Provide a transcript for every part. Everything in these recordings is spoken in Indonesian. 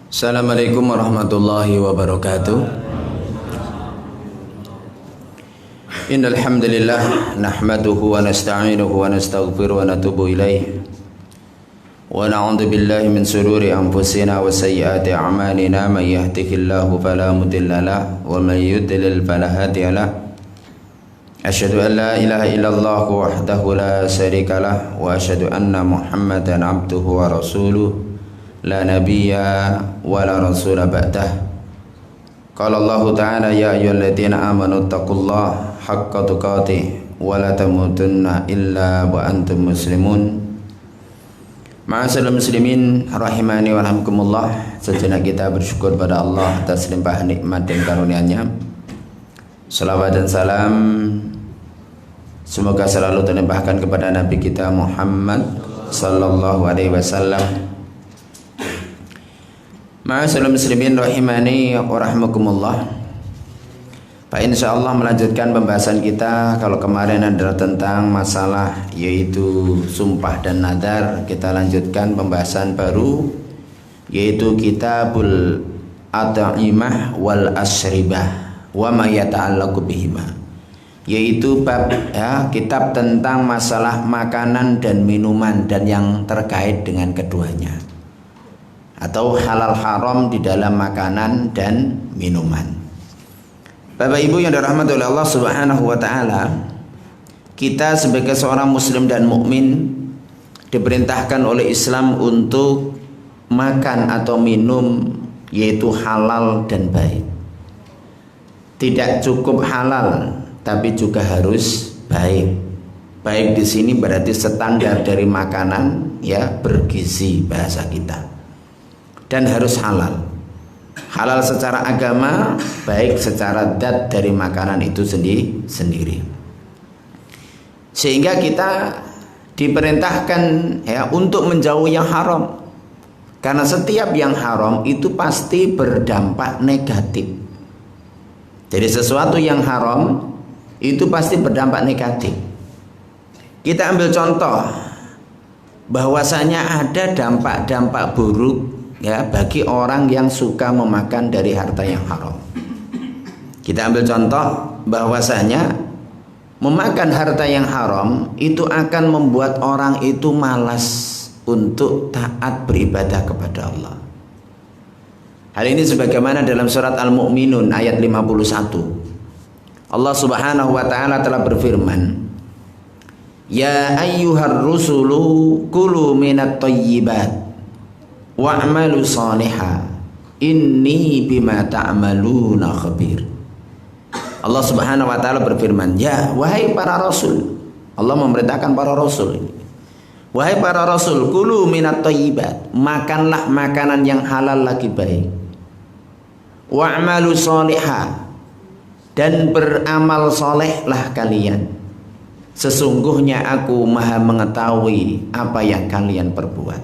Assalamualaikum warahmatullahi wabarakatuh. Innal hamdalillah nahmaduhu wa nasta'inuhu wa nastaghfiruhu wa natubu ilaih. Wa na'udzu billahi min shururi anfusina wa sayyiati a'malina may yahdihillahu fala mudilla lahu wa may yudlil fala hadiya lahu. Asyhadu an la ilaha illallah wahdahu la syarika lahu wa asyhadu anna Muhammadan abduhu wa rasuluh. La nabiyya wa la rasula ba'dah. Qala Allah ta'ala ya ayyuhalladzina amanu taqullaha haqqa tuqatih wa la tamutunna illa wa antum muslimun. Ma'asyiral muslimin rahimani wa rahmakumullah. Sejenak kita bersyukur pada Allah atas limpahan nikmat dan karunia-Nya. Salawat dan salam semoga selalu terlimpahkan kepada Nabi kita Muhammad sallallahu alaihi wasallam. Ma'asyiral muslimin rahimani wa rahmakumullah. Pak, insyaallah melanjutkan pembahasan kita. Kalau kemarin adalah tentang masalah yaitu sumpah dan nadar, kita lanjutkan pembahasan baru yaitu kitabul at'imah wal asyribah wa ma yata'allaqu bihima, yaitu bab kitab tentang masalah makanan dan minuman dan yang terkait dengan keduanya, atau halal haram di dalam makanan dan minuman. Bapak Ibu yang dirahmati oleh Allah Subhanahu wa taala, kita sebagai seorang muslim dan mukmin diperintahkan oleh Islam untuk makan atau minum yaitu halal dan baik. Tidak cukup halal tapi juga harus baik. Baik di sini berarti standar dari makanan bergizi bahasa kita. Dan harus halal. Halal secara agama, baik secara zat dari makanan itu sendiri. Sehingga kita diperintahkan untuk menjauhi yang haram. Karena setiap yang haram itu pasti berdampak negatif. Jadi sesuatu yang haram itu pasti berdampak negatif. Kita ambil contoh bahwasanya ada dampak-dampak buruk bagi orang yang suka memakan dari harta yang haram. Kita ambil contoh bahwasanya memakan harta yang haram itu akan membuat orang itu malas untuk taat beribadah kepada Allah. Hal ini sebagaimana dalam surat Al-Mu'minun ayat 51. Allah Subhanahu wa taala telah berfirman, "Ya ayyuhar rusulu kulu minat thayyibat wa'malu shaliha inni bima ta'maluna khabir." Allah Subhanahu wa taala berfirman, "Ya wahai para rasul." Allah memerintahkan para rasul ini. "Wahai para rasul, kulu minat thayyibat." Makanlah makanan yang halal lagi baik. "Wa'malu shaliha." Dan beramal solehlah kalian. Sesungguhnya aku maha mengetahui apa yang kalian perbuat.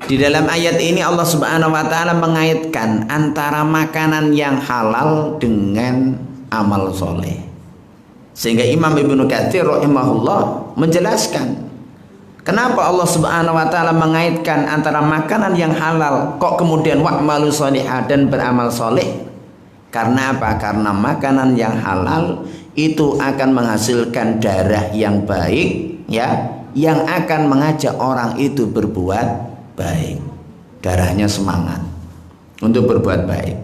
Di dalam ayat ini Allah Subhanahu wa taala mengaitkan antara makanan yang halal dengan amal soleh. Sehingga Imam Ibnu Katsir rahimahullah menjelaskan kenapa Allah Subhanahu wa taala mengaitkan antara makanan yang halal kok kemudian wa'malu sholihah dan beramal soleh. Karena apa? Karena makanan yang halal itu akan menghasilkan darah yang baik yang akan mengajak orang itu berbuat baik. Darahnya semangat untuk berbuat baik.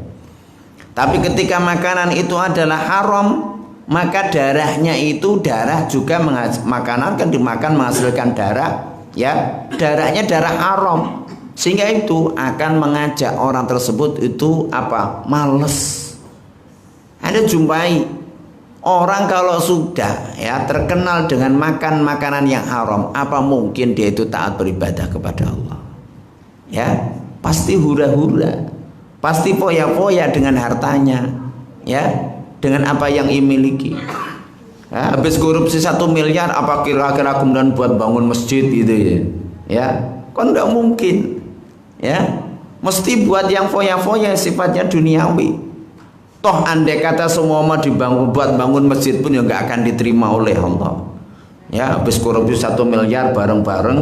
Tapi ketika makanan itu adalah haram, maka darahnya itu darah juga makanan kan dimakan menghasilkan darah, darahnya darah haram. Sehingga itu akan mengajak orang tersebut itu males. Anda jumpai orang kalau sudah terkenal dengan makan makanan yang haram, apa mungkin dia itu taat beribadah kepada Allah? Pasti hura-hura, pasti foya-foya dengan hartanya, dengan apa yang dimiliki. Habis korupsi 1 miliar, apa kira-kira kemudian buat bangun masjid gitu kan enggak mungkin. Mesti buat yang foya-foya sifatnya duniawi. Toh andai kata semua mau buat bangun masjid pun nggak akan diterima oleh Allah. Habis korupsi 1 miliar bareng-bareng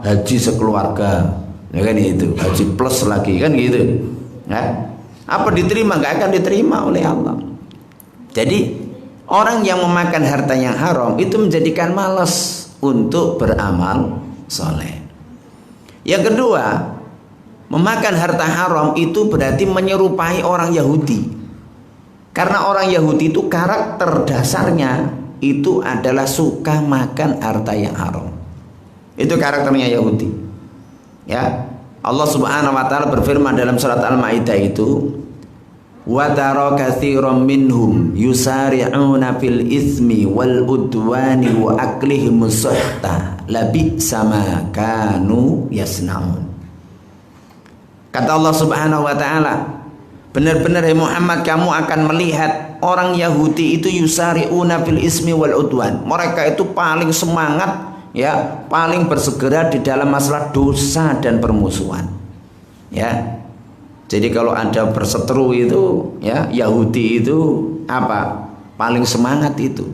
haji sekeluarga ya kan itu, haji plus lagi kan gitu. Ya. Apa diterima? Nggak akan diterima oleh Allah. Jadi orang yang memakan harta yang haram itu menjadikan malas untuk beramal soleh. Yang kedua, memakan harta haram itu berarti menyerupai orang Yahudi. Karena orang Yahudi itu karakter dasarnya itu adalah suka makan harta yang haram. Itu karakternya Yahudi. Ya. Allah Subhanahu wa taala berfirman dalam surat Al-Maidah itu, wa tara katsiran minhum yusari'una fil ismi wal udwani wa aklihim suhta labisa ma kanu yasnaun. Kata Allah Subhanahu wa taala, benar-benar hai Muhammad, kamu akan melihat orang Yahudi itu yusari'una fil ismi wal udwan. Mereka itu paling semangat, ya, paling bersegera di dalam masalah dosa dan permusuhan. Ya. Jadi kalau ada berseteru itu, ya, Yahudi itu apa? Paling semangat itu.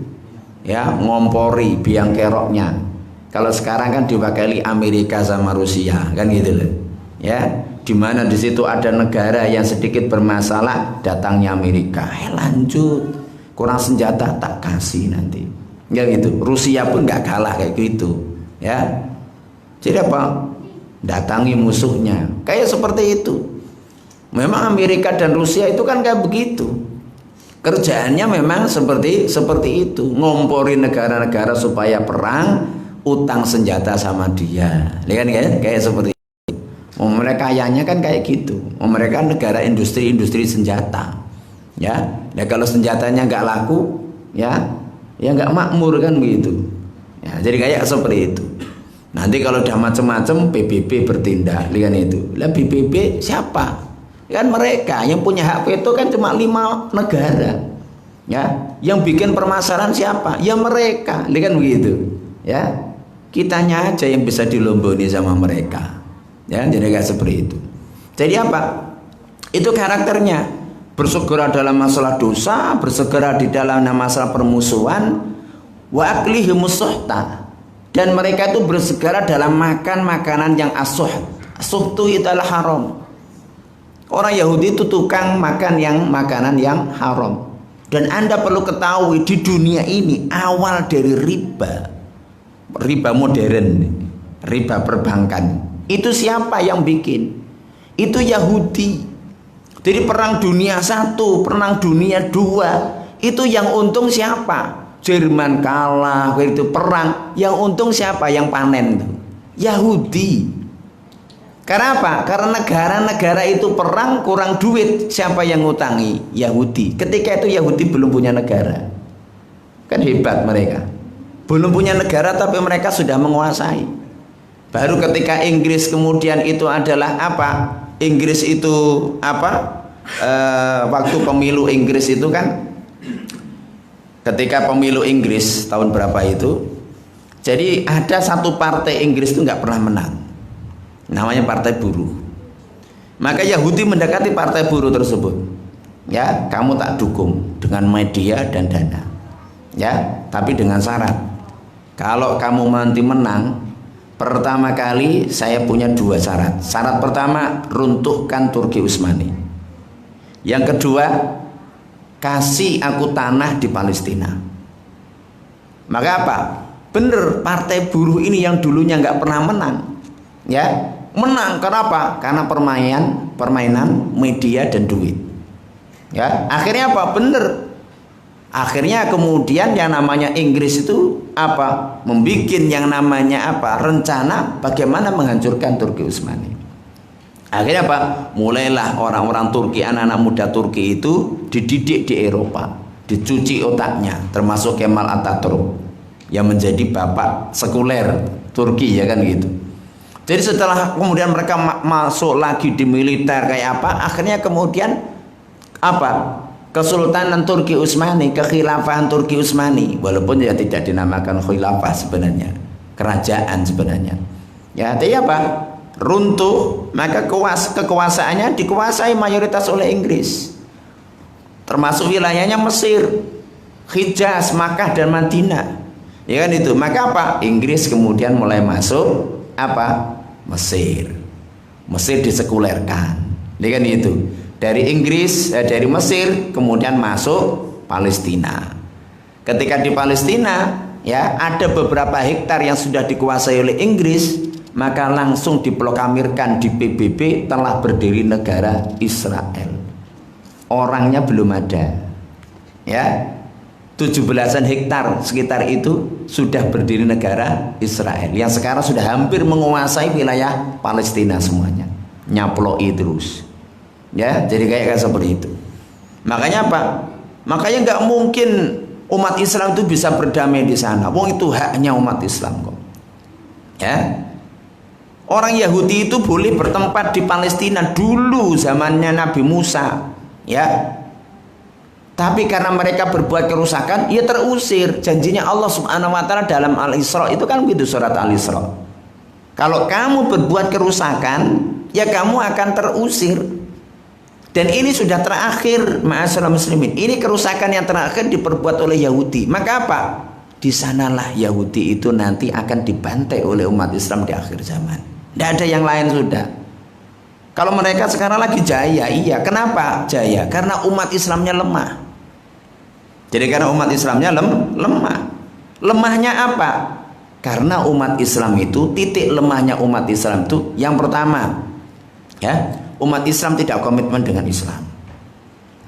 Ya, ngompori biang keroknya. Kalau sekarang kan diwakili Amerika sama Rusia, kan gitu loh. Ya, di mana di situ ada negara yang sedikit bermasalah, datangnya Amerika. Lanjut. Kurang senjata tak kasih nanti. Ya gitu. Rusia pun nggak kalah kayak gitu. Ya. Jadi apa? Datangi musuhnya. Kayak seperti itu. Memang Amerika dan Rusia itu kan kayak begitu. Kerjaannya memang seperti itu, ngompori negara-negara supaya perang, utang senjata sama dia. Lihat kan kayak seperti itu. Mereka kayanya kan kayak gitu. Mereka negara industri senjata. Ya, nah kalau senjatanya nggak laku, ya nggak makmur kan begitu. Ya, jadi kayak seperti itu. Nanti kalau udah macam-macam PBB bertindak, lihat itu. Lah PBB siapa? Kan mereka yang punya hak veto kan cuma 5 negara. Ya, yang bikin permasalahan siapa? Ya mereka, kan begitu. Ya, kitanya aja yang bisa dilomboni sama mereka. Ya, jadi kayak seperti itu. Jadi apa? Itu karakternya. Bersegera dalam masalah dosa, bersegera di dalam masalah permusuhan, wa aklihimus suhta. Dan mereka itu bersegera dalam makan makanan yang asuh. Asuh itu adalah haram. Orang Yahudi itu tukang makan makanan yang haram. Dan Anda perlu ketahui di dunia ini awal dari riba modern, riba perbankan. Itu siapa yang bikin? Itu Yahudi. Jadi perang dunia 1, perang dunia 2, itu yang untung siapa? Jerman kalah, itu perang. Yang untung siapa? Yang panen tuh. Yahudi. Karena apa? Karena negara-negara itu perang kurang duit, siapa yang ngutangi? Yahudi. Ketika itu Yahudi belum punya negara. Kan hebat mereka. Belum punya negara tapi mereka sudah menguasai. Baru ketika Inggris kemudian itu adalah apa? Inggris itu apa? Waktu pemilu Inggris itu kan, ketika pemilu Inggris tahun berapa itu? Jadi ada satu partai Inggris itu nggak pernah menang. Namanya Partai Buruh. Maka Yahudi mendekati Partai Buruh tersebut. Ya, kamu tak dukung dengan media dan dana. Ya, tapi dengan syarat. Kalau kamu nanti menang, pertama kali saya punya 2 syarat. Syarat pertama, runtuhkan Turki Utsmani. Yang kedua, kasih aku tanah di Palestina. Maka apa? Bener, Partai Buruh ini yang dulunya nggak pernah menang. Ya, menang. Kenapa? Karena permainan media dan duit. Ya, akhirnya apa? Bener. Akhirnya kemudian yang namanya Inggris itu apa? Membikin yang namanya apa? Rencana bagaimana menghancurkan Turki Utsmani. Akhirnya apa? Mulailah orang-orang Turki, anak-anak muda Turki itu dididik di Eropa, dicuci otaknya, termasuk Kemal Atatürk yang menjadi bapak sekuler Turki, ya kan gitu. Jadi setelah kemudian mereka masuk lagi di militer kayak apa, akhirnya kemudian apa? Kesultanan Turki Utsmani, kekhilafahan Turki Utsmani, walaupun ya tidak dinamakan khilafah sebenarnya, kerajaan sebenarnya. Ya, tapi apa? Runtuh, maka kekuasaannya dikuasai mayoritas oleh Inggris. Termasuk wilayahnya Mesir, Hijaz, Makkah dan Madinah. Ya kan itu. Maka apa? Inggris kemudian mulai masuk apa? Mesir. Mesir disekulerkan. Ini kan itu. Dari Inggris, dari Mesir kemudian masuk Palestina. Ketika di Palestina ya ada beberapa hektar yang sudah dikuasai oleh Inggris, maka langsung diproklamirkan di PBB telah berdiri negara Israel. Orangnya belum ada. Ya. 17-an hektar sekitar itu sudah berdiri negara Israel yang sekarang sudah hampir menguasai wilayah Palestina semuanya. Nyaploi terus. Ya, jadi kayak seperti itu. Makanya apa? Makanya nggak mungkin umat Islam itu bisa berdamai di sana. Wong itu haknya umat Islam kok. Ya. Orang Yahudi itu boleh bertempat di Palestina dulu zamannya Nabi Musa. Ya. Tapi karena mereka berbuat kerusakan, ia terusir. Janjinya Allah Subhanahu wa taala dalam Al-Isra itu kan begitu, surat Al-Isra. Kalau kamu berbuat kerusakan, ya kamu akan terusir. Dan ini sudah terakhir, ma'asyiral muslimin. Ini kerusakan yang terakhir diperbuat oleh Yahudi. Maka apa? Di sanalah Yahudi itu nanti akan dibantai oleh umat Islam di akhir zaman. Tidak ada yang lain sudah. Kalau mereka sekarang lagi jaya, iya. Kenapa jaya? Karena umat Islamnya lemah. Jadi karena umat Islamnya lemah. Lemahnya apa? Karena umat Islam itu, titik lemahnya umat Islam itu yang pertama, ya, umat Islam tidak komitmen dengan Islam.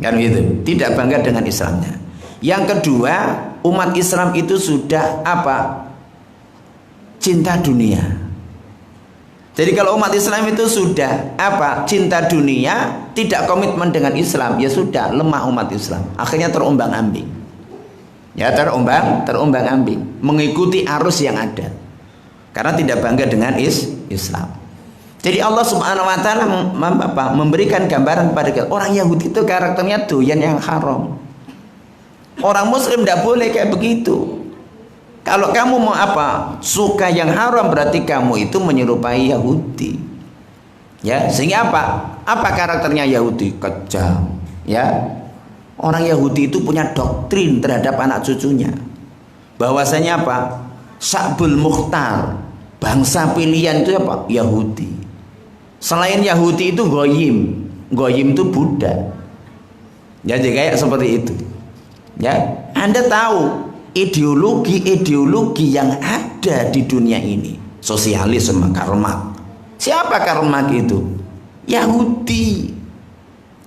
Kan gitu, tidak bangga dengan Islamnya. Yang kedua, umat Islam itu sudah apa? Cinta dunia. Jadi kalau umat Islam itu sudah apa? Cinta dunia, tidak komitmen dengan Islam, ya sudah lemah umat Islam. Akhirnya terombang-ambing. Ya, terombang-ambing, mengikuti arus yang ada. Karena tidak bangga dengan Islam. Jadi Allah Subhanahu wa taala memberikan gambaran pada kita, orang Yahudi itu karakternya doyan yang haram. Orang Muslim tidak boleh kayak begitu. Kalau kamu mau apa? Suka yang haram, berarti kamu itu menyerupai Yahudi. Ya, sehingga apa? Apa karakternya Yahudi? Kejam. Ya. Orang Yahudi itu punya doktrin terhadap anak cucunya. Bahwasanya apa? Sya'bul Mukhtar, bangsa pilihan itu apa? Yahudi. Selain Yahudi itu Goyim. Goyim itu Buddha. Jadi kayak seperti itu. Ya, Anda tahu ideologi yang ada di dunia ini, sosialisme, Karl Marx. Siapa Karl Marx itu? Yahudi.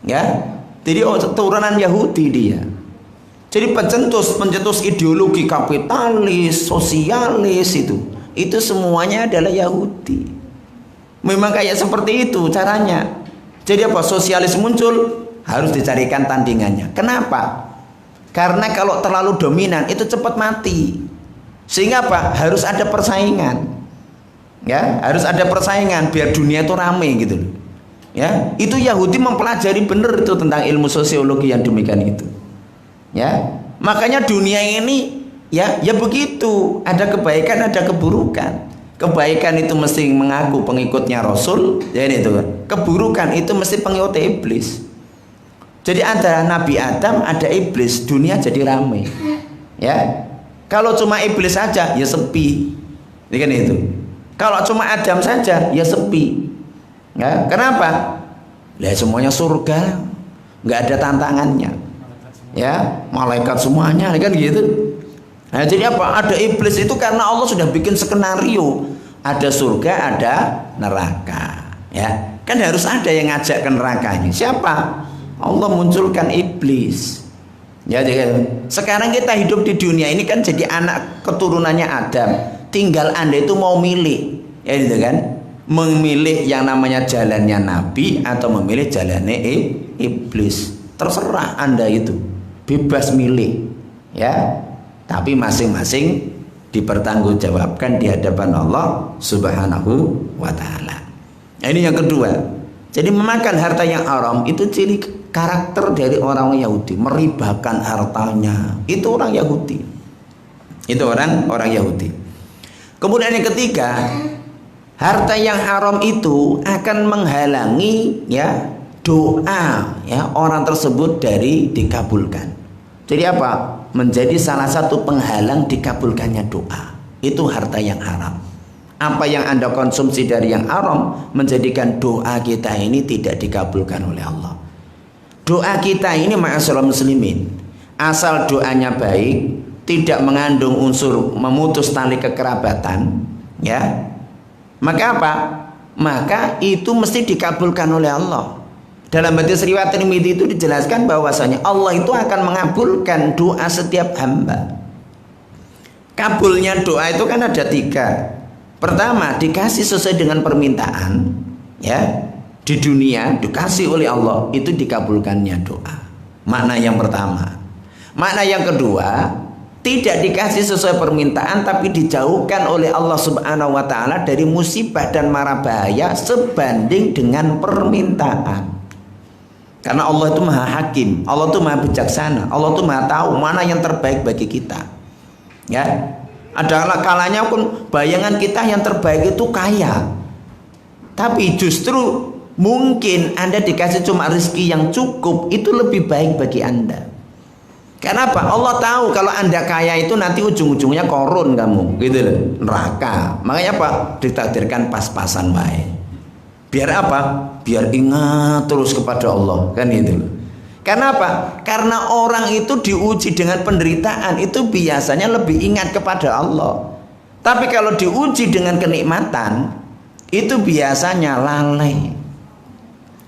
Ya, jadi turunan Yahudi dia. Jadi pencetus ideologi kapitalis, sosialis itu semuanya adalah Yahudi. Memang kayak seperti itu caranya. Jadi apa? Sosialis muncul harus dicarikan tandingannya. Kenapa? Karena kalau terlalu dominan itu cepat mati. Sehingga apa? Harus ada persaingan. Ya, harus ada persaingan biar dunia itu rame gitu loh. Ya, itu Yahudi mempelajari benar itu tentang ilmu sosiologi yang demikian itu. Ya, makanya dunia ini ya begitu, ada kebaikan, ada keburukan. Kebaikan itu mesti mengaku pengikutnya Rasul, ya itu. Keburukan itu mesti pengikut iblis. Jadi ada Nabi Adam, ada iblis, dunia jadi ramai. Ya. Kalau cuma iblis saja ya sepi. Ini kan itu. Kalau cuma Adam saja ya sepi. Ya, kenapa? Lah semuanya surga, nggak ada tantangannya. Ya, malaikat semuanya, kan gitu. Nah, jadi apa? Ada iblis itu karena Allah sudah bikin skenario. Ada surga, ada neraka. Ya, kan harus ada yang ngajak ke nerakanya. Siapa? Allah munculkan iblis. Ya, jadi sekarang kita hidup di dunia ini kan jadi anak keturunannya Adam. Tinggal Anda itu mau milih, ya gitu kan? Memilih yang namanya jalannya Nabi atau memilih jalannya iblis. Terserah Anda itu, bebas milih, ya. Tapi masing-masing dipertanggungjawabkan di hadapan Allah Subhanahu wa taala. Nah, ini yang kedua. Jadi memakan harta yang haram itu ciri karakter dari orang Yahudi, meribakan hartanya. Itu orang Yahudi. Itu orang Yahudi. Kemudian yang ketiga, harta yang haram itu akan menghalangi ya doa ya orang tersebut dari dikabulkan. Jadi apa? Menjadi salah satu penghalang dikabulkannya doa. Itu harta yang haram. apa yang Anda konsumsi dari yang haram menjadikan doa kita ini tidak dikabulkan oleh Allah. Doa kita ini ma'asyiral muslimin, asal doanya baik, tidak mengandung unsur memutus tali kekerabatan, ya, maka apa? Maka itu mesti dikabulkan oleh Allah. Dalam hadis riwayat Tirmidzi itu dijelaskan bahwasanya Allah itu akan mengabulkan doa setiap hamba. Kabulnya doa itu kan ada 3. Pertama, dikasih sesuai dengan permintaan, ya, di dunia dikasih oleh Allah, itu dikabulkannya doa. Makna yang pertama. Makna yang kedua, tidak dikasih sesuai permintaan tapi dijauhkan oleh Allah Subhanahu wa taala dari musibah dan mara bahaya sebanding dengan permintaan. Karena Allah itu Maha Hakim, Allah itu Maha Bijaksana, Allah itu Maha tahu mana yang terbaik bagi kita. Ya. Adalah kalanya pun bayangan kita yang terbaik itu kaya. Tapi justru mungkin Anda dikasih cuma rezeki yang cukup, itu lebih baik bagi Anda. Kenapa? Allah tahu kalau Anda kaya itu nanti ujung-ujungnya korun kamu, gitu loh, neraka. Makanya apa? Ditakdirkan pas-pasan baik. Biar apa? Biar ingat terus kepada Allah, kan gitu loh. Karena apa? Karena orang itu diuji dengan penderitaan itu biasanya lebih ingat kepada Allah. Tapi kalau diuji dengan kenikmatan itu biasanya lalai.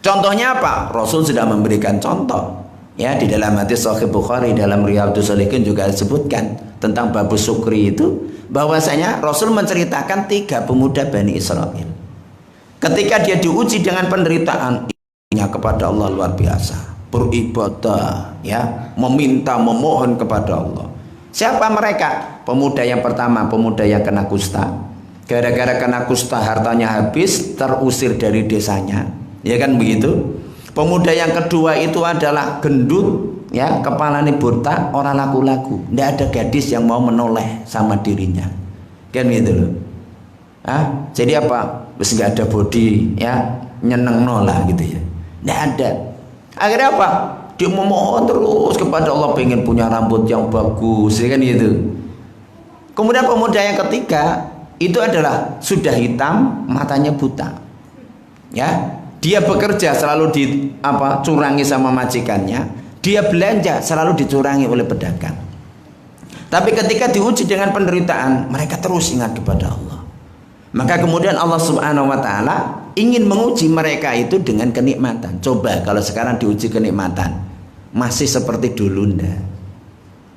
Contohnya apa? Rasul sudah memberikan contoh. Ya, di dalam hadis Sahih Bukhari dalam Riyadhus Shalihin juga disebutkan tentang babu syukri itu, bahwasanya Rasul menceritakan 3 pemuda Bani Israel. Ketika dia diuji dengan penderitaan, imannya kepada Allah luar biasa, beribadah, ya, meminta, memohon kepada Allah. Siapa mereka? Pemuda yang pertama, pemuda yang kena kusta. Gara-gara kena kusta hartanya habis, terusir dari desanya. Ya kan begitu? Pemuda yang kedua itu adalah gendut, ya, kepalanya botak, orang laku-laku. Tidak ada gadis yang mau menoleh sama dirinya. Kan gitu loh. Jadi apa? Wis nggak ada body, ya, nyeneng nolah gitu ya. Tidak ada. Akhirnya apa? Dia memohon terus kepada Allah, pengen punya rambut yang bagus, ya kan gitu. Kemudian pemuda yang ketiga itu adalah sudah hitam, matanya buta. Ya, dia bekerja selalu curangi sama majikannya. Dia belanja selalu dicurangi oleh pedagang. Tapi ketika diuji dengan penderitaan, mereka terus ingat kepada Allah. Maka kemudian Allah Subhanahu wa taala ingin menguji mereka itu dengan kenikmatan. Coba kalau sekarang diuji kenikmatan, masih seperti dulu ndak?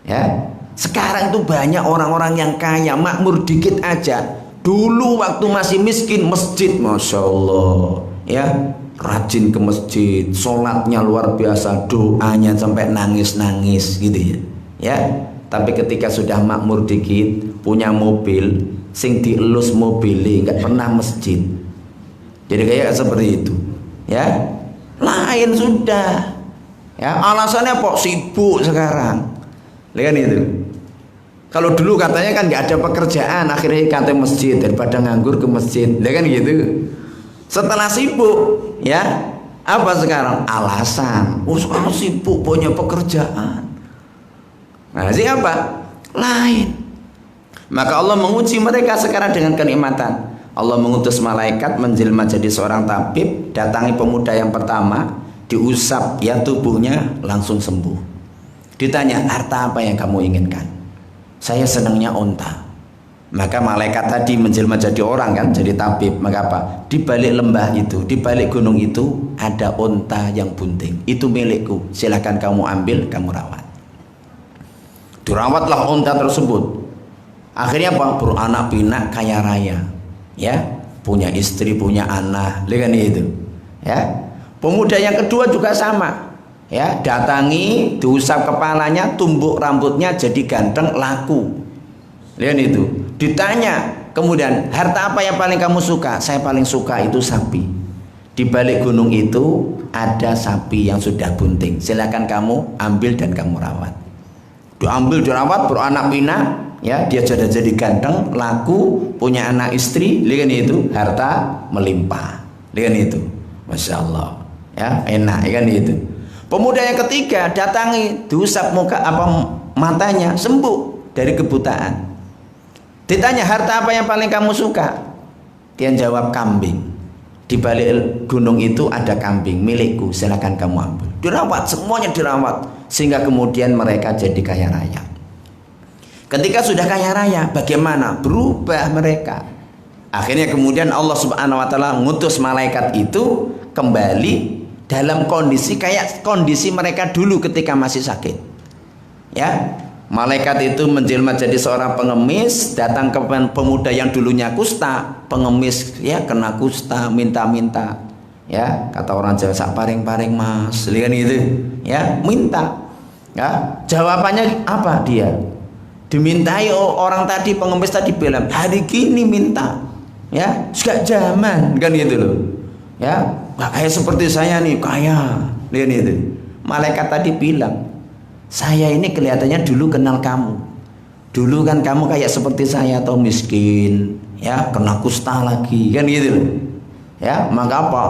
Ya. Sekarang itu banyak orang-orang yang kaya, makmur dikit aja. Dulu waktu masih miskin, masjid, masya Allah, ya, rajin ke masjid, sholatnya luar biasa, doanya sampai nangis-nangis gitu ya. Ya. Tapi ketika sudah makmur dikit, punya mobil, sing dielus mobilnya nggak pernah masjid. Jadi kayak seperti itu, ya. Lain sudah, ya. Alasannya kok sibuk sekarang, lihat itu. Kalau dulu katanya kan nggak ada pekerjaan, akhirnya katanya masjid daripada nganggur ke masjid, lihat kan gitu. Setelah sibuk, ya, apa sekarang? Alasan, sekarang sibuk punya pekerjaan. Nah, siapa? Lain. Maka Allah menguji mereka sekarang dengan kenikmatan. Allah mengutus malaikat menjelma jadi seorang tabib, datangi pemuda yang pertama, diusap ya tubuhnya, langsung sembuh. Ditanya, harta apa yang kamu inginkan? Saya senangnya unta. Maka malaikat tadi menjelma jadi orang kan, jadi tabib. Maka apa? Di balik lembah itu, di balik gunung itu ada unta yang bunting. Itu milikku. Silakan kamu ambil, kamu rawat. Dirawatlah unta tersebut. Akhirnya apa? Beranak pinak kaya raya, ya, punya istri, punya anak, lihat itu, ya. Pemuda yang kedua juga sama, ya, datangi, diusap kepalanya, tumbuk rambutnya, jadi ganteng, laku, lihat itu. Ditanya kemudian, harta apa yang paling kamu suka? Saya paling suka itu sapi. Di balik gunung itu ada sapi yang sudah bunting. Silakan kamu ambil dan kamu rawat. Diambil, dirawat, beranak pinak. Ya, dia sudah jadi ganteng, laku, punya anak istri, lihat itu, harta melimpah, lihat itu, masya Allah, ya, enak, kan itu. Pemuda yang ketiga datangi, diusap matanya, sembuh dari kebutaan. Ditanya, harta apa yang paling kamu suka? Dia jawab kambing. Di balik gunung itu ada kambing milikku, silakan kamu ambil. Dirawat, semuanya dirawat, sehingga kemudian mereka jadi kaya raya. Ketika sudah kaya raya, bagaimana? Berubah mereka. Akhirnya kemudian Allah Subhanahu wa taala ngutus malaikat itu kembali dalam kondisi kayak kondisi mereka dulu ketika masih sakit. Ya. Malaikat itu menjelma jadi seorang pengemis, datang ke pemuda yang dulunya kusta, pengemis ya kena kusta, minta-minta. Ya, kata orang Jawa, sak paring-paring Mas, lihat itu. Ya, minta. Ya, jawabannya apa dia? Dimintai orang tadi, pengemis tadi bilang, "Hari gini minta." Ya, sudah zaman kan gitu loh. Ya, nggak kayak seperti saya nih, kaya. Lihat itu. Malaikat tadi bilang, "Saya ini kelihatannya dulu kenal kamu. Dulu kan kamu kayak seperti saya atau miskin, ya, kena kusta lagi, kan gitu loh. Ya, maka apa?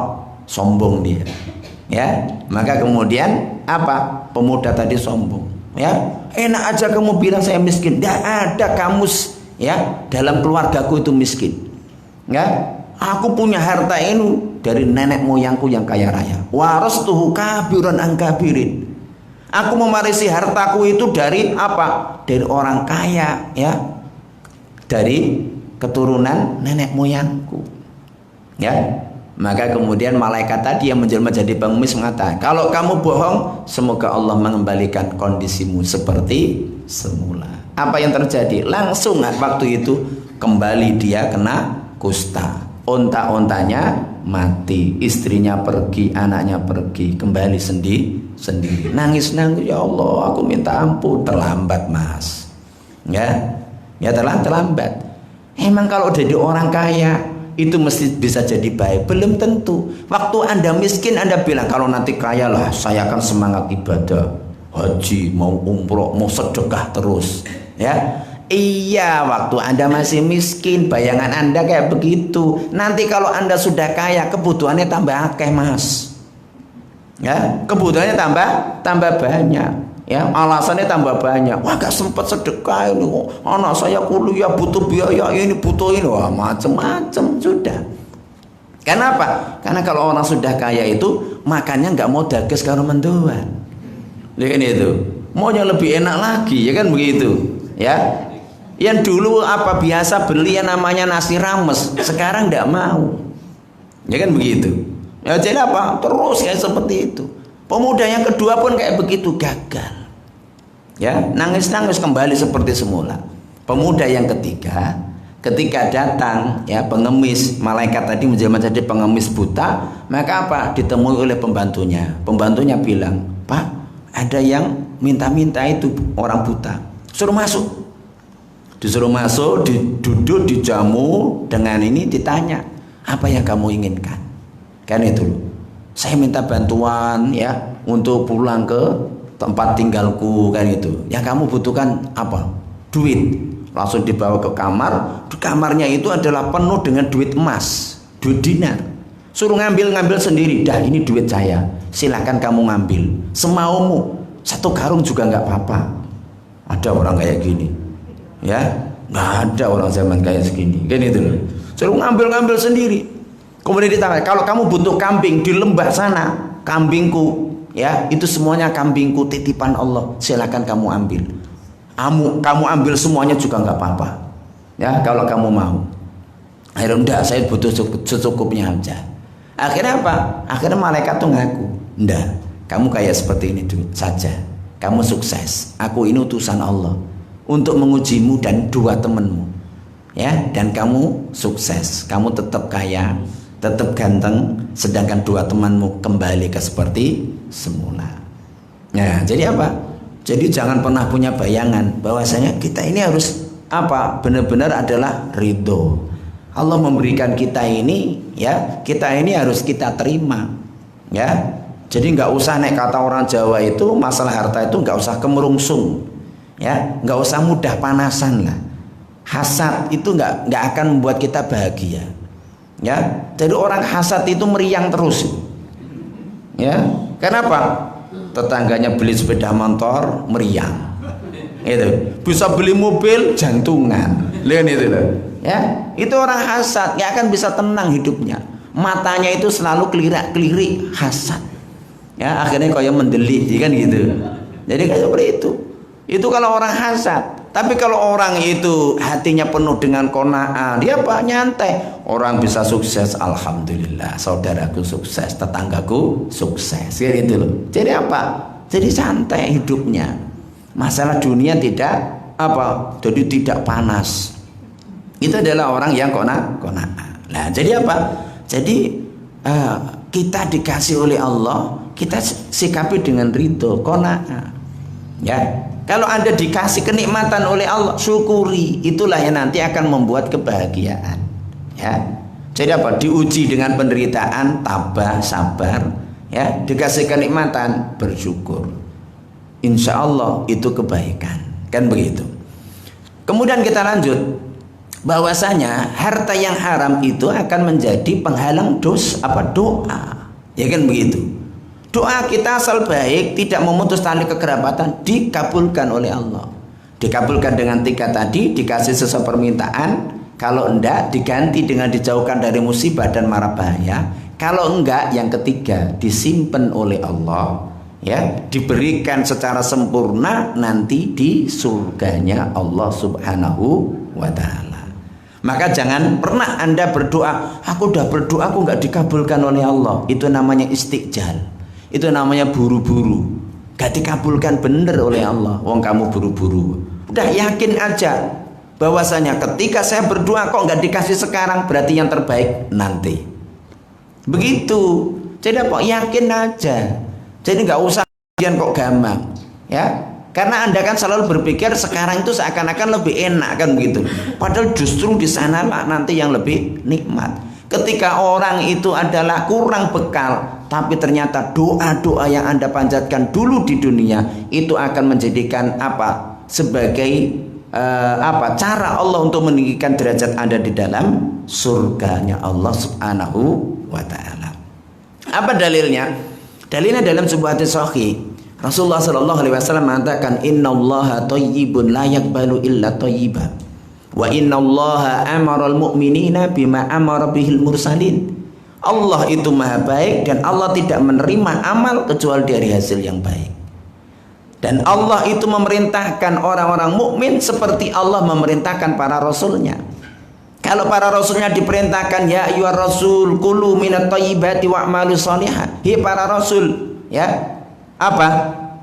Sombong dia. Ya, maka kemudian apa? Pemuda tadi sombong. Ya, enak aja kamu bilang saya miskin. Tidak ada kamus ya dalam keluargaku itu miskin. Ya, aku punya harta ini dari nenek moyangku yang kaya raya. Warastuhu kabiran an kabirin. Aku mewarisi hartaku itu dari apa? Dari orang kaya, ya. Dari keturunan nenek moyangku. Ya. Maka kemudian malaikat tadi yang menjelma jadi pengemis mengatakan, "Kalau kamu bohong, semoga Allah mengembalikan kondisimu seperti semula." Apa yang terjadi? Langsung waktu itu kembali dia kena kusta. Onta-ontanya mati, istrinya pergi, anaknya pergi, kembali sendiri. Nangis-nangis, "Ya Allah, aku minta ampun." Terlambat, Mas. Ya terlambat. Emang kalau jadi orang kaya itu mesti bisa jadi baik? Belum tentu. Waktu Anda miskin, Anda bilang, "Kalau nanti kaya lah, saya akan semangat ibadah, haji, mau umroh, mau sedekah terus." Ya. Iya, waktu Anda masih miskin, bayangan Anda kayak begitu. Nanti kalau Anda sudah kaya, kebutuhannya tambah akeh, Mas. Ya, kebutuhannya tambah banyak. Ya, alasannya tambah banyak. Wah, gak sempat sedekah ini. Anak saya kuliah butuh biaya ini, butuh ini. Wah, macam-macam sudah. Kenapa? Karena kalau orang sudah kaya itu makannya nggak mau dages karo mendoan. Lihat itu. Maunya lebih enak lagi, ya kan begitu. Ya. Yang dulu apa biasa beli yang namanya nasi rames, sekarang nggak mau. Ya kan begitu. Ya jadi apa? Terus kayak seperti itu. Pemuda yang kedua pun kayak begitu, gagal. Ya, nangis-nangis kembali seperti semula. Pemuda yang ketiga, ketika datang ya pengemis, malaikat tadi menjelma jadi pengemis buta, maka apa? Ditemui oleh pembantunya. Pembantunya bilang, "Pak, ada yang minta-minta itu orang buta. Suruh masuk." Disuruh masuk, duduk, dijamu dengan ini, ditanya, "Apa yang kamu inginkan?" Kan itu loh. "Saya minta bantuan ya untuk pulang ke tempat tinggalku," kan itu. "Yang kamu butuhkan apa?" "Duit." Langsung dibawa ke kamar. Di kamarnya itu adalah penuh dengan duit emas, duit dinar. Suruh ngambil sendiri. "Dah, ini duit saya. Silakan kamu ngambil semaumu. 1 karung juga nggak apa-apa." Ada orang kayak gini. Ya, nggak ada orang zaman kayak segini. Kan itu loh. Suruh ngambil sendiri. Kemudian ditanya, "Kalau kamu butuh kambing di lembah sana, kambingku, ya itu semuanya kambingku titipan Allah. Silakan kamu ambil. Kamu ambil semuanya juga nggak apa-apa. Ya kalau kamu mau." Akhirnya, "Enggak, saya butuh secukupnya aja." Akhirnya apa? Akhirnya malaikat tuh ngaku, "Enggak, kamu kayak seperti ini saja. Kamu sukses. Aku ini utusan Allah untuk mengujimu dan 2 temanmu. Ya, dan kamu sukses. Kamu tetap kaya, tetap ganteng, sedangkan 2 temanmu kembali ke seperti semula." Nah, jadi apa? Jadi jangan pernah punya bayangan bahwasanya kita ini harus apa? Benar-benar adalah ridho. Allah memberikan kita ini, ya, kita ini harus kita terima. Ya. Jadi nggak usah naik kata orang Jawa itu masalah harta itu nggak usah kemerungsung. Ya, nggak usah mudah panasan lah. Hasad itu nggak akan membuat kita bahagia. Ya, jadi orang hasad itu meriang terus. Ya, kenapa? Tetangganya beli sepeda motor meriang. Itu bisa beli mobil jantungan. Lihat itu loh. Ya, itu orang hasad nggak akan bisa tenang hidupnya. Matanya itu selalu kelirik-kelirik hasad. Ya, akhirnya kayak mendelik, kan gitu. Jadi kayak seperti itu. Itu kalau orang hasad. Tapi kalau orang itu hatinya penuh dengan qanaah, dia apa? Nyantai. Orang bisa sukses, alhamdulillah. Saudaraku sukses, tetanggaku sukses. Kayak gitu loh. Jadi apa? Jadi santai hidupnya. Masalah dunia tidak apa? Jadi tidak panas. Itu adalah orang yang qanaah. Nah, jadi apa? Jadi kita dikasih oleh Allah, kita sikapi dengan ridho, qanaah. Ya, kalau Anda dikasih kenikmatan oleh Allah, syukuri. Itulah yang nanti akan membuat kebahagiaan. Ya, jadi apa? Diuji dengan penderitaan, tabah, sabar. Ya, dikasih kenikmatan, bersyukur. Insya Allah itu kebaikan. Kan begitu. Kemudian kita lanjut. Bahwasanya harta yang haram itu akan menjadi penghalang doa. Ya kan begitu. Doa kita asal baik, tidak memutus tali kekerabatan, dikabulkan oleh Allah. Dikabulkan dengan 3 tadi, dikasih sesuai permintaan. Kalau enggak, diganti dengan dijauhkan dari musibah dan mara bahaya. Kalau enggak, yang ketiga, disimpan oleh Allah, ya, diberikan secara sempurna nanti di surganya Allah Subhanahu wa ta'ala. Maka jangan pernah Anda berdoa, aku udah berdoa aku enggak dikabulkan oleh Allah. Itu namanya istiqjal. Itu namanya buru-buru, gak dikabulkan bener oleh Allah. Wong kamu buru-buru. Udah yakin aja bahwasanya ketika saya berdoa kok gak dikasih sekarang, berarti yang terbaik nanti. Begitu. Jadi apa? Yakin aja. Jadi gak usah kok gampang, ya. Karena Anda kan selalu berpikir sekarang itu seakan-akan lebih enak, kan begitu. Padahal justru di sanalah nanti yang lebih nikmat. Ketika orang itu adalah kurang bekal, tapi ternyata doa-doa yang Anda panjatkan dulu di dunia itu akan menjadikan apa? Sebagai cara Allah untuk meninggikan derajat Anda di dalam surganya Allah Subhanahu wa ta'ala. Apa dalilnya? Dalilnya dalam sebuah hadis sahih. Rasulullah sallallahu alaihi wasallam mengatakan, "Innallaha thayyibun la yaqbalu illa thayyiban." Wa innallaha amaral mu'minina bima amara bihil mursalin. Allah itu maha baik dan Allah tidak menerima amal kecuali dari hasil yang baik. Dan Allah itu memerintahkan orang-orang mukmin seperti Allah memerintahkan para rasulnya. Kalau para rasulnya diperintahkan, ya ayyuhar rasul kulu minat thayyibati wa'malu shalihan. Hei para rasul, ya, apa?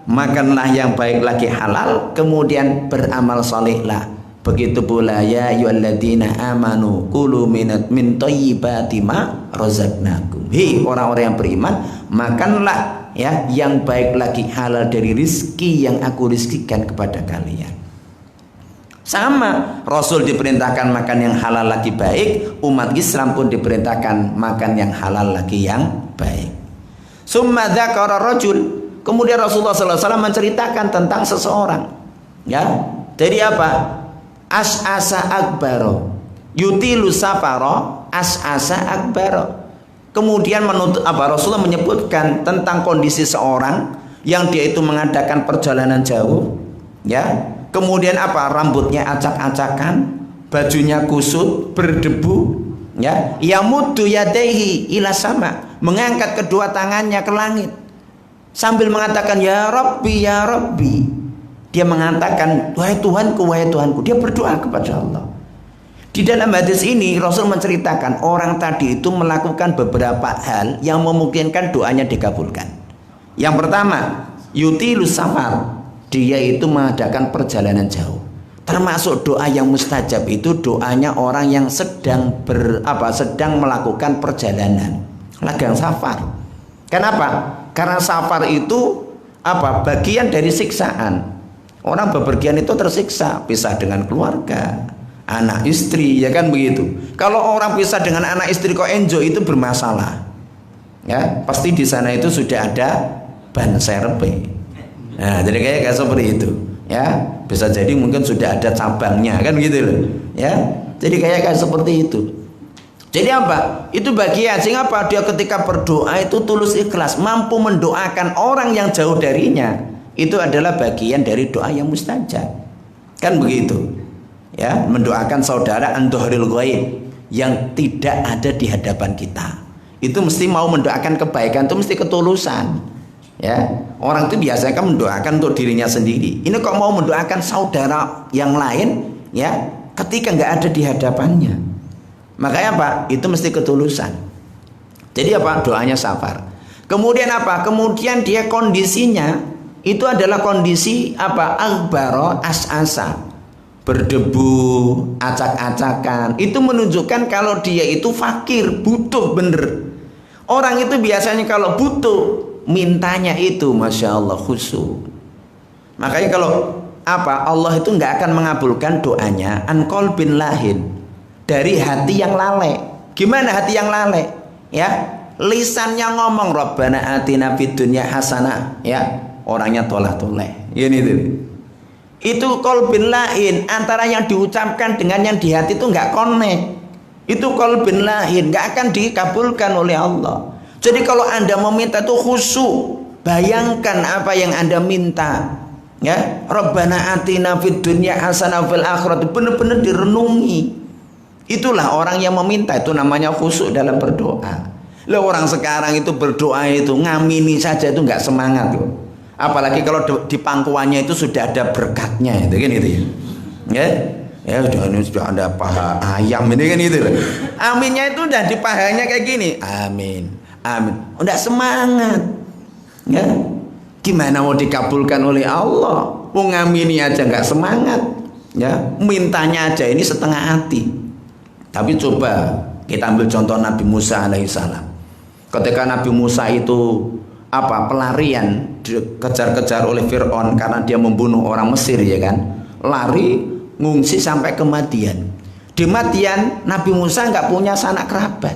Makanlah yang baik lagi halal, kemudian beramal salehlah. Begitu pula ya ayyuhalladzina amanu kulu min thayyibati ma razaqnakum. Hei orang-orang yang beriman, makanlah ya yang baik lagi halal dari rizki yang aku rizkikan kepada kalian. Sama, Rasul diperintahkan makan yang halal lagi baik, umat Islam pun diperintahkan makan yang halal lagi yang baik. Summa dzakara rajul, kemudian Rasulullah sallallahu alaihi wasallam menceritakan tentang seseorang. Ya, jadi apa? As'asa akbaro yutilu safaro as'asa akbaro. Kemudian Rasulullah menyebutkan tentang kondisi seorang yang dia itu mengadakan perjalanan jauh, ya. Kemudian rambutnya acak-acakan, bajunya kusut, berdebu, ya. Yamuddu yadaihi ila sama, mengangkat kedua tangannya ke langit sambil mengatakan ya Rabbi ya Rabbi. Dia mengatakan, wahai Tuhanku, wahai Tuhanku. Dia berdoa kepada Allah. Di dalam hadis ini Rasul menceritakan orang tadi itu melakukan beberapa hal yang memungkinkan doanya dikabulkan. Yang pertama, yutilus safar. Dia itu mengadakan perjalanan jauh. Termasuk doa yang mustajab itu doanya orang yang sedang melakukan perjalanan, lagang safar. Kenapa? Karena safar itu bagian dari siksaan. Orang bepergian itu tersiksa, pisah dengan keluarga, anak istri, ya kan begitu. Kalau orang pisah dengan anak istri kok enjoy, itu bermasalah. Ya, pasti di sana itu sudah ada ban serep. Nah, jadi kayak seperti itu. Ya, bisa jadi mungkin sudah ada cabangnya, kan gitu loh. Ya, jadi kayak seperti itu. Jadi apa? Itu bagian. Sehingga apa? Dia ketika berdoa itu tulus ikhlas, mampu mendoakan orang yang jauh darinya. Itu adalah bagian dari doa yang mustajab. Kan begitu. Ya, mendoakan saudara an dhahril ghaib yang tidak ada di hadapan kita. Itu mesti mau mendoakan kebaikan, itu mesti ketulusan. Ya, orang itu biasanya kan mendoakan untuk dirinya sendiri. Ini kok mau mendoakan saudara yang lain, ya, ketika nggak ada di hadapannya. Makanya apa? Itu mesti ketulusan. Jadi apa? Doanya safar. Kemudian apa? Kemudian dia kondisinya itu adalah kondisi apa? Aghbara as'asa, berdebu, acak-acakan. Itu menunjukkan kalau dia itu fakir, butuh bener. Orang itu biasanya kalau butuh, mintanya itu Masya Allah khusyuk. Makanya kalau apa, Allah itu nggak akan mengabulkan doanya an qalbin lahin, dari hati yang lalai. Gimana hati yang lalai? Ya, lisannya ngomong Rabbana atina fid dunya hasanah, ya, orangnya tolah-toleh. Ini itu qalbin lahin, antara yang diucapkan dengan yang di hati itu nggak connect. Itu qalbin lahin, nggak akan dikabulkan oleh Allah. Jadi kalau Anda meminta itu khusyuk, bayangkan apa yang Anda minta, ya. Rabbana atina fid dunya hasanah fil akhirat, benar-benar direnungi. Itulah orang yang meminta, itu namanya khusyuk dalam berdoa. Lah orang sekarang itu berdoa itu ngamini saja itu nggak semangat loh. Apalagi kalau di pangkuannya itu sudah ada berkatnya, itu kan itu ya. Ya sudah ada paha ayam ini kan itu. Aminnya itu udah di pahanya kayak gini. Amin. Amin. Udah semangat. Ya. Gimana mau dikabulkan oleh Allah? Mau ngamini aja nggak semangat. Ya, mintanya aja ini setengah hati. Tapi coba kita ambil contoh Nabi Musa alaihissalam. Ketika Nabi Musa itu apa, pelarian, dikejar-kejar oleh Fir'aun karena dia membunuh orang Mesir, ya kan? Lari ngungsi sampai ke Madian. Di Madian Nabi Musa nggak punya sanak kerabat.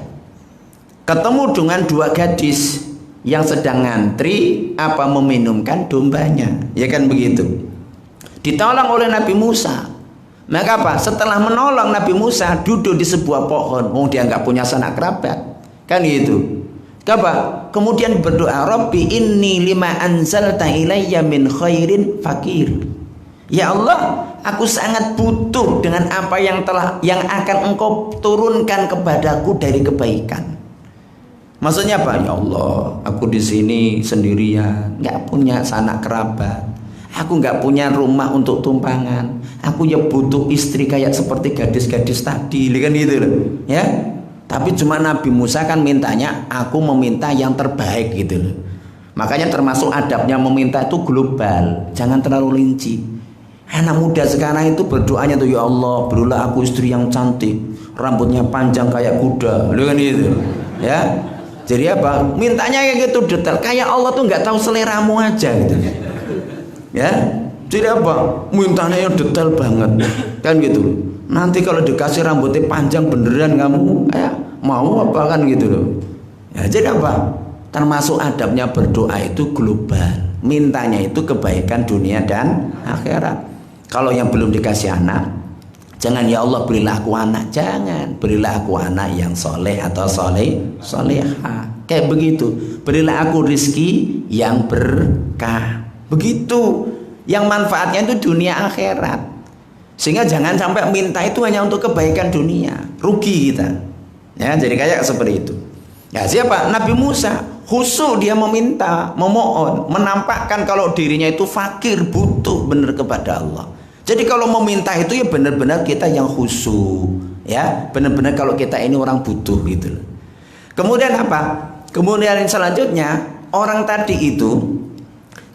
Ketemu dengan dua gadis yang sedang ngantri apa meminumkan dombanya, ya kan begitu. Ditolong oleh Nabi Musa. Maka apa? Setelah menolong Nabi Musa duduk di sebuah pohon. Oh, dia nggak punya sanak kerabat, kan gitu. Apa? Kemudian berdoa, Rabbi inni lima anzalta ilayya min khairin fakir. Ya Allah, aku sangat butuh dengan apa yang akan Engkau turunkan kepadaku dari kebaikan. Maksudnya apa? Ya Allah, aku di sini sendirian, nggak punya sanak kerabat. Aku nggak punya rumah untuk tumpangan. Aku ya butuh istri kayak seperti gadis-gadis tadi, kan gitu loh. Ya. Tapi cuma Nabi Musa kan mintanya, aku meminta yang terbaik gitu loh. Makanya termasuk adabnya meminta itu global, jangan terlalu rinci. Anak muda sekarang itu berdoanya tuh, ya Allah, berilah aku istri yang cantik, rambutnya panjang kayak kuda, kan gitu, ya. Jadi apa? Mintanya kayak gitu detail, kayak Allah tuh nggak tahu seleramu aja gitu, ya. Jadi apa? Mintanya yang detail banget, kan gitu. Nanti kalau dikasih rambutnya panjang beneran kamu, mau apa kan gitu loh. Ya, jadi apa? Termasuk adabnya berdoa itu global, mintanya itu kebaikan dunia dan akhirat. Kalau yang belum dikasih anak, jangan ya Allah berilah aku anak, jangan, berilah aku anak yang soleh atau soleha, kayak begitu. Berilah aku rizki yang berkah, begitu, yang manfaatnya itu dunia akhirat. Sehingga jangan sampai minta itu hanya untuk kebaikan dunia, rugi kita. Ya, jadi kayak seperti itu. Ya, siapa? Nabi Musa khusyuk, dia meminta, memohon, menampakkan kalau dirinya itu fakir, butuh benar kepada Allah. Jadi kalau meminta itu ya benar-benar kita yang khusyuk, ya, benar-benar kalau kita ini orang butuh gitu. Kemudian apa? Kemudian selanjutnya orang tadi itu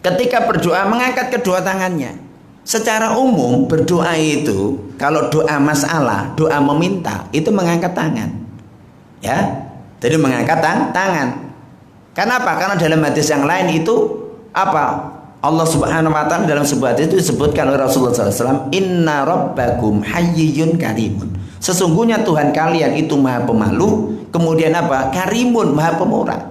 ketika berdoa mengangkat kedua tangannya. Secara umum berdoa itu kalau doa masalah, doa meminta itu mengangkat tangan, ya. Jadi mengangkat tangan. Kenapa? Karena dalam hadis yang lain itu apa? Allah Subhanahu wa taala dalam sebuah hadis itu disebutkan oleh Rasulullah SAW, Inna rabbakum hayyun karimun. Sesungguhnya Tuhan kalian itu maha pemalu, kemudian apa? Karimun, maha pemurah.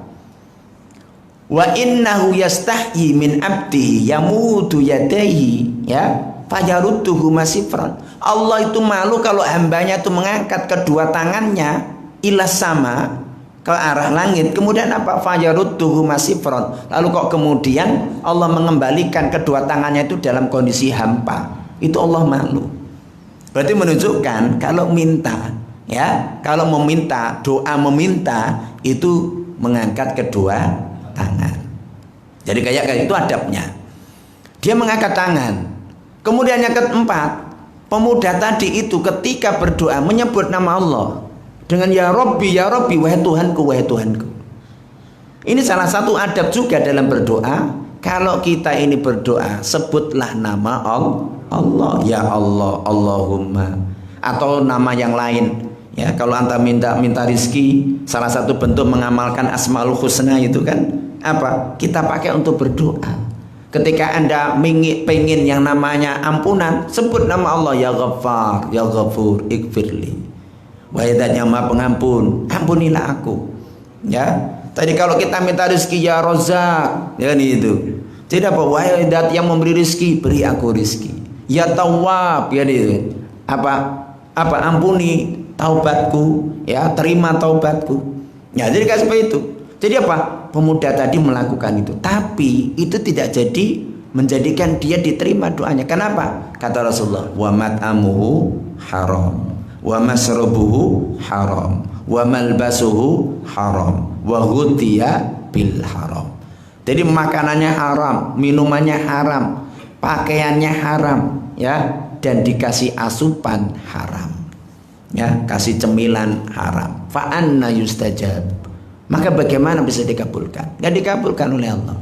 Wa innahu yastahyi min abdihi yamudu yadaihi, ya, fajarudduhu masifran. Allah itu malu kalau hambanya itu mengangkat kedua tangannya ila sama, ke arah langit, kemudian apa? Fajarudduhu masifran. Lalu kok kemudian Allah mengembalikan kedua tangannya itu dalam kondisi hampa. Itu Allah malu. Berarti menunjukkan kalau minta, ya, kalau meminta, doa meminta itu mengangkat kedua tangan. Jadi kayak itu adabnya. Dia mengangkat tangan. Kemudian yang keempat, pemuda tadi itu ketika berdoa menyebut nama Allah dengan ya Rabbi, wahai Tuhanku, wahai Tuhanku. Ini salah satu adab juga dalam berdoa. Kalau kita ini berdoa, sebutlah nama Allah, ya Allah, Allahumma, atau nama yang lain. Ya, kalau anda minta rizki, salah satu bentuk mengamalkan Asmaul Husna itu kan apa? Kita pakai untuk berdoa. Ketika anda pengen yang namanya ampunan, sebut nama Allah, ya Ghaffar, ya Ghafur, ighfirli. Wahai Zat yang Maha Pengampun, ampunilah aku. Ya. Tadi kalau kita minta rizki, ya Razzaq, ya itu. Jadi apa? Wahai Zat yang memberi rizki, beri aku rizki. Ya Tawwab, ya itu. Apa ampuni taubatku, ya, terima taubatku. Ya, jadi kayak seperti itu. Jadi apa? Pemuda tadi melakukan itu, tapi itu tidak jadi menjadikan dia diterima doanya. Kenapa? Kata Rasulullah, wa mat'amuhu haram, wa masrabuhu haram, wa malbasuhu haram, wa ghutiya bil haram. Jadi makanannya haram, minumannya haram, pakaiannya haram, ya, dan dikasih asupan haram, ya, kasih cemilan haram. Fa anna yustajab. Maka bagaimana bisa dikabulkan? Gak dikabulkan oleh Allah.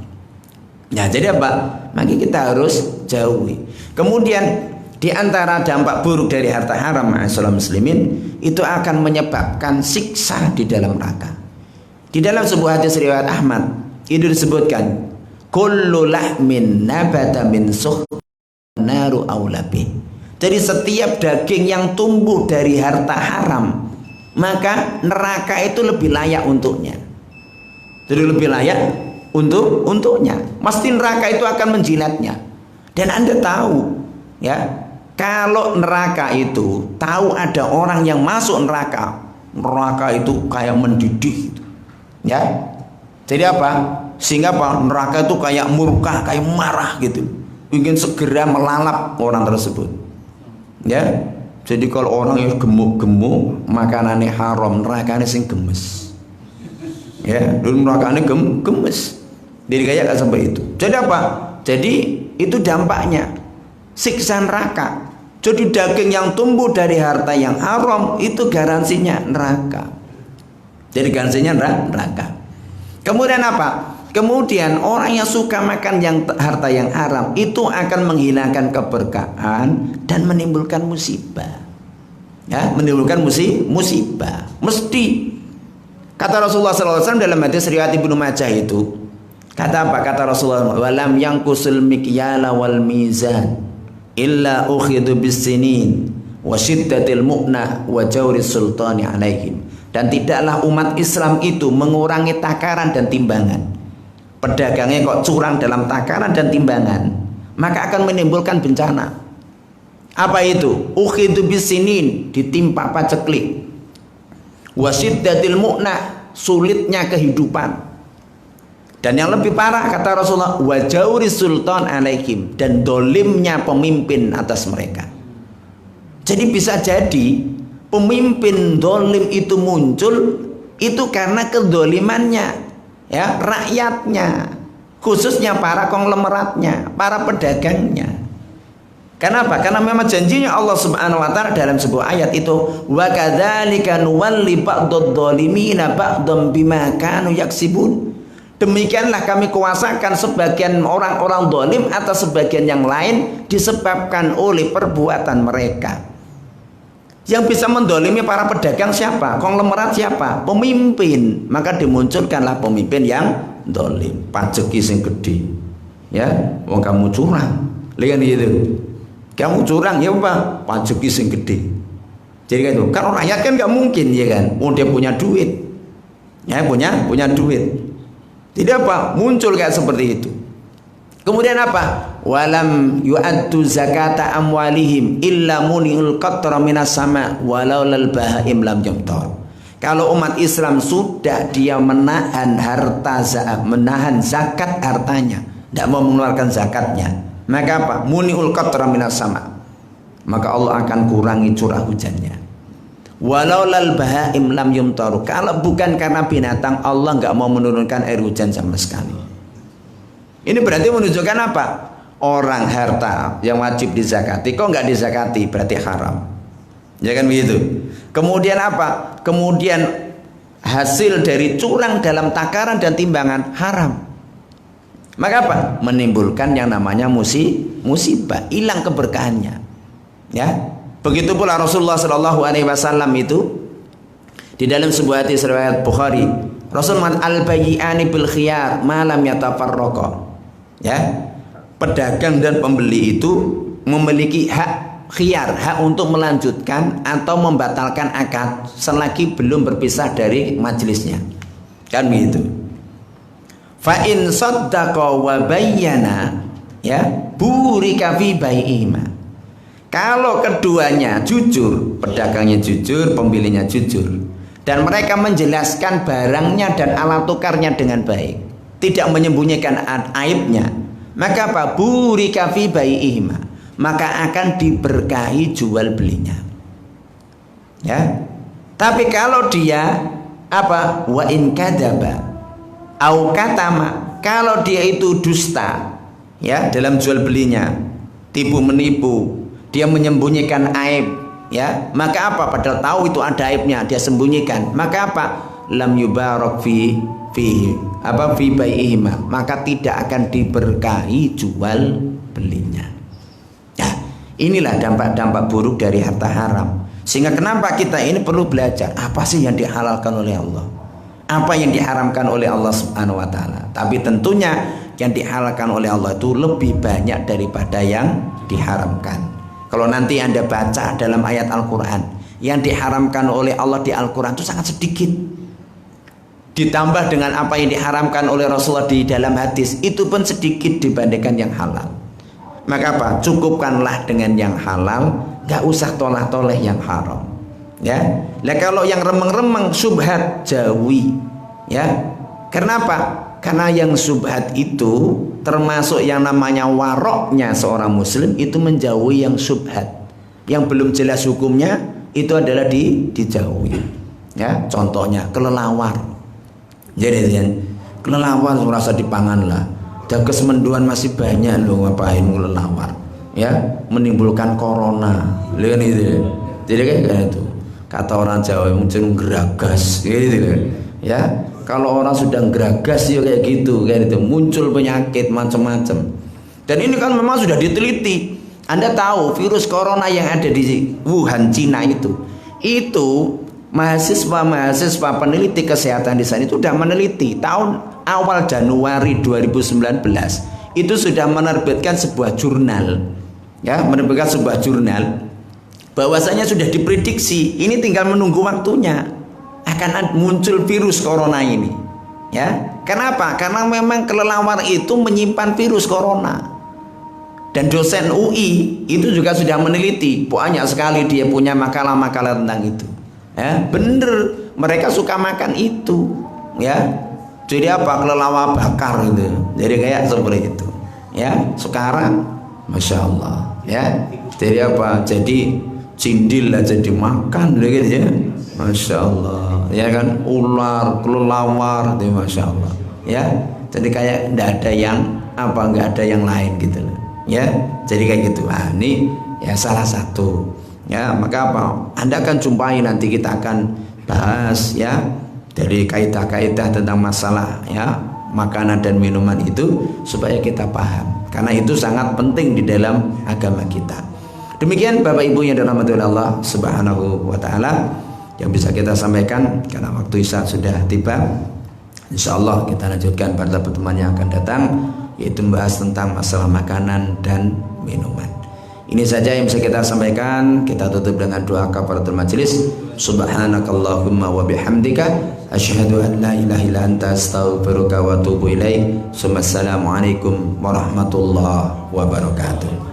Ya, jadi apa? Maka kita harus jauhi. Kemudian di antara dampak buruk dari harta haram, ma'asyiral muslimin, itu akan menyebabkan siksa di dalam neraka. Di dalam sebuah hadis riwayat Ahmad itu disebutkan, kullu lahmin nabata min suht naru aulabi. Jadi setiap daging yang tumbuh dari harta haram, maka neraka itu lebih layak untuknya. Jadi lebih layak untuknya. Pasti neraka itu akan menjilatnya. Dan Anda tahu, ya, kalau neraka itu tahu ada orang yang masuk neraka, neraka itu kayak mendidih, ya. Jadi apa? Sehingga apa? Neraka itu kayak murka, kayak marah gitu, ingin segera melalap orang tersebut. Ya. Jadi kalau orang yang gemuk-gemuk, makanannya haram, nerakanya sing gemes. Ya, dulu nerakanya gemes. Jadi kayak gak sampai itu. Jadi apa? Jadi itu dampaknya siksa neraka. Jadi daging yang tumbuh dari harta yang haram itu garansinya neraka. Jadi garansinya neraka. Kemudian apa? Kemudian orang yang suka makan harta yang haram itu akan menghilangkan keberkahan dan menimbulkan musibah. Ya, menimbulkan musibah. Mesti. Kata Rasulullah SAW dalam hadis riwayat Ibnu Majah itu, kata apa? Kata Rasulullah, walam yanqusul mikyala wal mizan illa ukhidu bisinin wa syiddatil mu'nah wa jawri sultani alaihim. Dan tidaklah umat Islam itu mengurangi takaran dan timbangan. Pedagangnya kok curang dalam takaran dan timbangan, maka akan menimbulkan bencana. Apa itu? Ukhidu bisinin, ditimpa paceklik. Wasiddatil mu'nah, sulitnya kehidupan. Dan yang lebih parah kata Rasulullah, wajauri sultan alaihim, dan dolimnya pemimpin atas mereka. Jadi bisa jadi pemimpin dolim itu muncul itu karena kedolimannya, ya, rakyatnya, khususnya para konglomeratnya, para pedagangnya. Kenapa? Karena memang janjinya Allah Subhanahu wa taala dalam sebuah ayat itu, wa kadzalika nuwalli ba'dadh dhalimina ba'dhum bima kanu yaksibun. Demikianlah kami kuasakan sebagian orang-orang zalim atas sebagian yang lain disebabkan oleh perbuatan mereka. Yang bisa mendolimi para pedagang siapa? Konglomerat siapa? Pemimpin. Maka dimunculkanlah pemimpin yang dolim, pajeki sing gede. Ya, wong kamu curang, lihat gitu. Kamu curang ya apa? Pajeki sing gede. Jadi gitu. Kan rakyat kan nggak mungkin, ya kan? Oh, dia punya duit, ya, punya duit. Tidak apa? Muncul kayak seperti itu. Kemudian apa? Walam yu'addu zakata amwalihim illa muni'ul qatra minas sama walau lal bahaim lam yamtar. Kalau umat Islam sudah dia menahan menahan zakat hartanya, tidak mau mengeluarkan zakatnya, maka apa? Muni'ul qatra minas sama. maka Allah akan kurangi curah hujannya. Walau lal bahaim lam yumtaru, kalau bukan karena binatang Allah nggak mau menurunkan air hujan sama sekali. Ini berarti menunjukkan apa? Orang harta yang wajib dizakati kok nggak dizakati, berarti haram. Ya kan begitu. Kemudian apa? Kemudian hasil dari curang dalam takaran dan timbangan haram. Maka apa? Menimbulkan yang namanya musibah, hilang keberkahannya. Ya. Begitu pula Rasulullah Shallallahu Alaihi Wasallam itu di dalam sebuah hadis riwayat Bukhari, Rasul mengatakan al-bayyi'ani bil khiyar ma lam yatafarraqa. Ya. Pedagang dan pembeli itu memiliki hak khiyar, hak untuk melanjutkan atau membatalkan akad selagi belum berpisah dari majelisnya. Kan begitu. Fa in saddaqa wa bayyana, ya, burika fi bai'ihima. Kalau keduanya jujur, pedagangnya jujur, pembelinya jujur, dan mereka menjelaskan barangnya dan alat tukarnya dengan baik, tidak menyembunyikan aibnya, maka apa? Burika fi bai'ihima, maka akan diberkahi jual belinya. Ya. Tapi kalau dia apa? Wa in kadzaba au katama, kalau dia itu dusta, ya, dalam jual belinya, tipu menipu, dia menyembunyikan aib, ya, maka apa? Padahal tahu itu ada aibnya, dia sembunyikan, maka apa? Lam yubarak fi bai'ihima, maka tidak akan diberkahi jual belinya. Ya, inilah dampak-dampak buruk dari harta haram. Sehingga kenapa kita ini perlu belajar apa sih yang dihalalkan oleh Allah, apa yang diharamkan oleh Allah Subhanahu wa taala. Tapi tentunya yang dihalalkan oleh Allah itu lebih banyak daripada yang diharamkan. Kalau nanti Anda baca dalam ayat Al-Quran, yang diharamkan oleh Allah di Al-Quran itu sangat sedikit, ditambah dengan apa yang diharamkan oleh Rasulullah di dalam hadis, itu pun sedikit dibandingkan yang halal. Maka apa? Cukupkanlah dengan yang halal, gak usah tolah-toleh yang haram. Ya, nah, kalau yang remeng-remeng subhat jauhi. Ya, kenapa? Karena yang subhat itu termasuk yang namanya waroknya seorang muslim itu menjauhi yang subhat, yang belum jelas hukumnya itu adalah dijauhi. Ya, contohnya kelelawar. Jadi kelelawar merasa dipangan lah. Dages menduan masih banyak loh, ngapain kelelawar? Ya, menimbulkan corona. Lihat itu. Jadi kayak itu. Kata orang Jawa muncul geragas, gitu. Ya. Kalau orang sudah geragas ya kayak gitu, muncul penyakit macam-macam. Dan ini kan memang sudah diteliti. Anda tahu virus corona yang ada di Wuhan, Cina itu mahasiswa peneliti kesehatan di sana itu sudah meneliti tahun awal Januari 2019 itu sudah menerbitkan sebuah jurnal, ya, bahwasanya sudah diprediksi ini tinggal menunggu waktunya akan muncul virus corona ini. Ya, kenapa? Karena memang kelelawar itu menyimpan virus corona. Dan dosen UI itu juga sudah meneliti, banyak sekali dia punya makalah-makalah tentang itu. Ya, bener, mereka suka makan itu. Ya, jadi apa? Kelelawar bakar itu. Jadi kayak seperti itu. Ya, sekarang, masya Allah. Ya, jadi apa? Jadi cindil aja dimakan, gitu ya. Masya Allah, ya kan, ular, kelelawar, itu masya Allah, ya. Jadi kayak nggak ada yang apa, nggak ada yang lain gitu loh, ya. Jadi kayak gitu. Nah, ini ya salah satu, ya. Maka apa? Anda akan jumpai nanti kita akan bahas, ya, dari kaidah-kaidah tentang masalah, ya, makanan dan minuman itu supaya kita paham, karena itu sangat penting di dalam agama kita. Demikian Bapak Ibu yang dirahmati oleh Allah Subhanahu wa taala yang bisa kita sampaikan, karena waktu Isya sudah tiba. Insyaallah kita lanjutkan pada pertemuan yang akan datang, yaitu membahas tentang masalah makanan dan minuman. Ini saja yang bisa kita sampaikan. Kita tutup dengan doa kafaratul majelis. Subhanakallahumma wa bihamdika asyhadu an la ilaha illa anta astaghfiruka wa atubu ilaik. Assalamualaikum warahmatullahi wabarakatuh.